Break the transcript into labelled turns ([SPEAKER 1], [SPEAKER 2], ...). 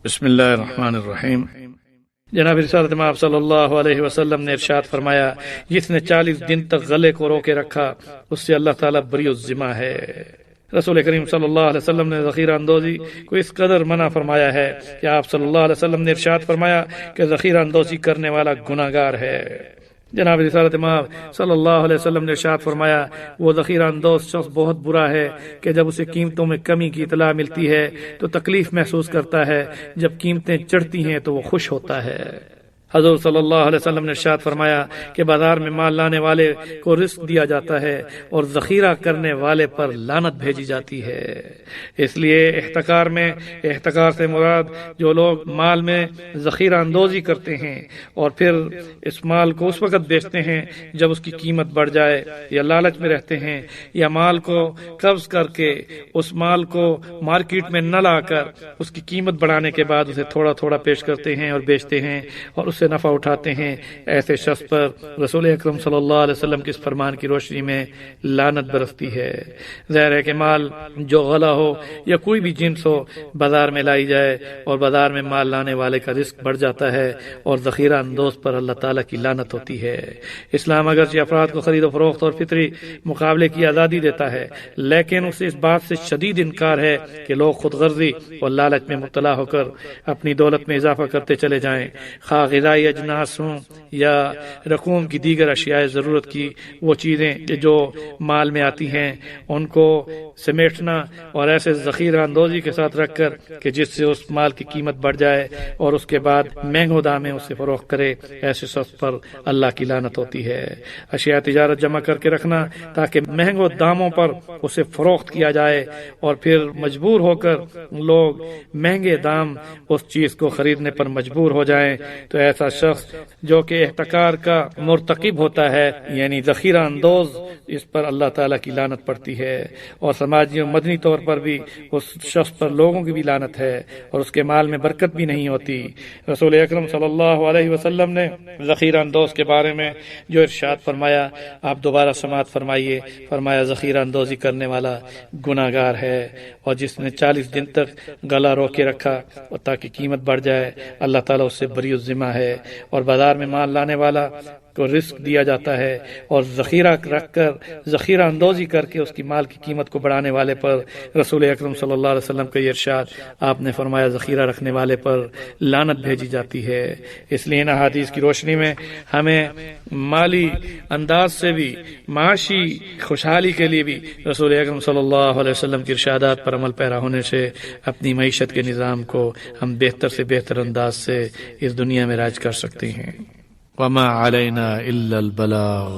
[SPEAKER 1] بسم اللہ الرحمن الرحیم۔ جناب رسالت مآب صلی اللہ علیہ وسلم نے ارشاد فرمایا، جس نے 40 دن تک غلے کو روکے رکھا اس سے اللہ تعالیٰ بری الذمہ ہے۔ رسول کریم صلی اللہ علیہ وسلم نے ذخیرہ اندوزی کو اس قدر منع فرمایا ہے کہ آپ صلی اللہ علیہ وسلم نے ارشاد فرمایا کہ ذخیرہ اندوزی کرنے والا گناہ گار ہے۔ جناب رسالت مآب صلی اللہ علیہ وسلم نے ارشاد فرمایا، وہ ذخیرہ اندوز شخص بہت برا ہے کہ جب اسے قیمتوں میں کمی کی اطلاع ملتی ہے تو تکلیف محسوس کرتا ہے، جب قیمتیں چڑھتی ہیں تو وہ خوش ہوتا ہے۔ حضور صلی اللہ علیہ وسلم نے ارشاد فرمایا کہ بازار میں مال لانے والے کو رزق دیا جاتا ہے اور ذخیرہ کرنے والے پر لعنت بھیجی جاتی ہے۔ اس لیے احتکار سے مراد جو لوگ مال میں ذخیرہ اندوزی کرتے ہیں اور پھر اس مال کو اس وقت بیچتے ہیں جب اس کی قیمت بڑھ جائے، یا لالچ میں رہتے ہیں، یا مال کو قبض کر کے اس مال کو مارکیٹ میں نہ لا کر اس کی قیمت بڑھانے کے بعد اسے تھوڑا تھوڑا پیش کرتے ہیں اور بیچتے ہیں اور اس سے نفع اٹھاتے ہیں، ایسے شخص پر رسول اکرم صلی اللہ علیہ وسلم کے اس فرمان کی روشنی میں لعنت برستی ہے۔ ظاہر ہے کہ مال جو غلہ ہو یا کوئی بھی جنس ہو بازار میں لائی جائے اور بازار میں مال لانے والے کا رزق بڑھ جاتا ہے اور ذخیرہ اندوز پر اللہ تعالیٰ کی لعنت ہوتی ہے۔ اسلام اگرچہ افراد کو خرید و فروخت اور فطری مقابلے کی آزادی دیتا ہے، لیکن اسے اس بات سے شدید انکار ہے کہ لوگ خود غرضی اور لالچ میں مبتلا ہو کر اپنی دولت میں اضافہ کرتے چلے جائیں، خواہ غذائی اجناس ہوں یا رقوم کی دیگر اشیاء ضرورت کی وہ چیزیں جو مال میں آتی ہیں ان کو سمیٹنا اور ایسے ذخیرہ اندوزی کے ساتھ رکھ کر کہ جس سے اس مال کی قیمت بڑھ جائے اور اس کے بعد مہنگو دام میں اسے فروخت کرے، ایسے شخص پر اللہ کی لعنت ہوتی ہے۔ اشیاء تجارت جمع کر کے رکھنا تاکہ مہنگو داموں پر اسے فروخت کیا جائے اور پھر مجبور ہو کر لوگ مہنگے دام اس چیز کو خریدنے پر مجبور ہو جائیں تو ایسا شخص جو کہ احتکار کا مرتکب ہوتا ہے یعنی ذخیرہ اندوز، اس پر اللہ تعالیٰ کی لعنت پڑتی ہے، اور سماجی و مدنی طور پر بھی اس شخص پر لوگوں کی بھی لعنت ہے اور اس کے مال میں برکت بھی نہیں ہوتی۔ رسول اکرم صلی اللہ علیہ وسلم نے ذخیرہ اندوز کے بارے میں جو ارشاد فرمایا آپ دوبارہ سماعت فرمائیے۔ فرمایا، ذخیرہ اندوزی کرنے والا گناہ گار ہے، اور جس نے 40 دن تک گلا روکے رکھا اور تاکہ قیمت بڑھ جائے اللہ تعالیٰ اس سے بری الذمہ ہے۔ اور بازار میں مال لانے والا کو رزق دیا جاتا ہے اور ذخیرہ رکھ کر ذخیرہ اندوزی کر کے اس کی مال کی قیمت کو بڑھانے والے پر رسول اکرم صلی اللہ علیہ وسلم کا یہ ارشاد آپ نے فرمایا ذخیرہ رکھنے والے پر لعنت بھیجی جاتی ہے۔ اس لیے ان احادیث کی روشنی میں ہمیں مالی انداز سے بھی، معاشی خوشحالی کے لیے بھی رسول اکرم صلی اللہ علیہ وسلم کی ارشادات پر عمل پیرا ہونے سے اپنی معیشت کے نظام کو ہم بہتر سے بہتر انداز سے اس دنیا میں راج کر سکتے ہیں۔ وما علینا الا البلاغ۔